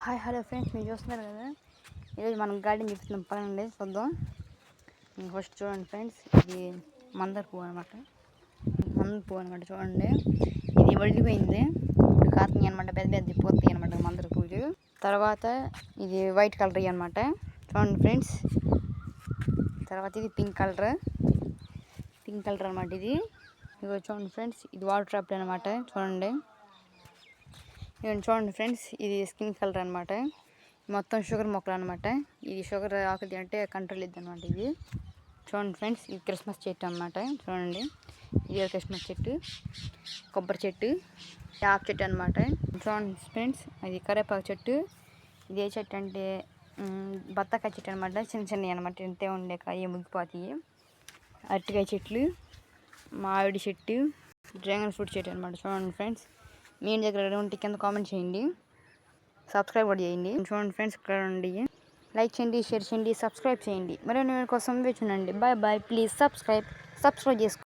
Hi hello friends, మీరు చూస్తున్నారు కదా. ఈరోజు మనం గార్డెన్ చూస్తున్నాం. పదండి చూద్దాం. ఫస్ట్ చూడండి ఫ్రెండ్స్, ఇది మందార పువ్వు అనమాట. చూడండి, ఇది వడిలిపోయింది. ఇప్పుడు కాతని అనమాట, పెద్ద పెద్ద పోతాయి అనమాట మందార పువ్వులు. తర్వాత ఇది వైట్ కలర్ అనమాట. చూడండి ఫ్రెండ్స్, తర్వాత ఇది పింక్ కలర్ అనమాట. ఇది చూడండి ఫ్రెండ్స్, ఇది వాటర్ ట్రాప్ అనమాట. చూడండి ఫ్రెండ్స్, ఇది స్కిన్ కలర్ అనమాట. మొత్తం షుగర్ మొక్కలు అనమాట. ఇది షుగర్ ఆకుది అంటే కంట్రోల్ ఇద్ది అనమాట. ఇది చూడండి ఫ్రెండ్స్, ఇది క్రిస్మస్ చెట్టు అనమాట. చూడండి, ఇది క్రిస్మస్ చెట్టు, కొబ్బరి చెట్టు, యాప్ చెట్టు అనమాట. చూడండి ఫ్రెండ్స్, అది కరేపాకు చెట్టు. ఇది ఏ చెట్టు అంటే బత్తాకాయ చెట్టు అనమాట. చిన్న చిన్నవి అనమాట, ఇంతే ఉండే కాయ ముగ్గిపోతాయి. అరటికాయ చెట్లు, మామిడి చెట్టు, డ్రాగన్ ఫ్రూట్ చెట్టు అనమాట. చూడండి ఫ్రెండ్స్, మీ దగ్గర ఉంటే కింద కామెంట్ చేయండి, సబ్స్క్రైబ్ కూడా చేయండి. చూడండి ఫ్రెండ్స్, ఇక్కడ ఉండి లైక్ చేయండి, షేర్ చేయండి, సబ్స్క్రైబ్ చేయండి. మరో నేను కోసం వేచి ఉండండి. Bye bye. ప్లీజ్ సబ్స్క్రైబ్ చేసుకోండి.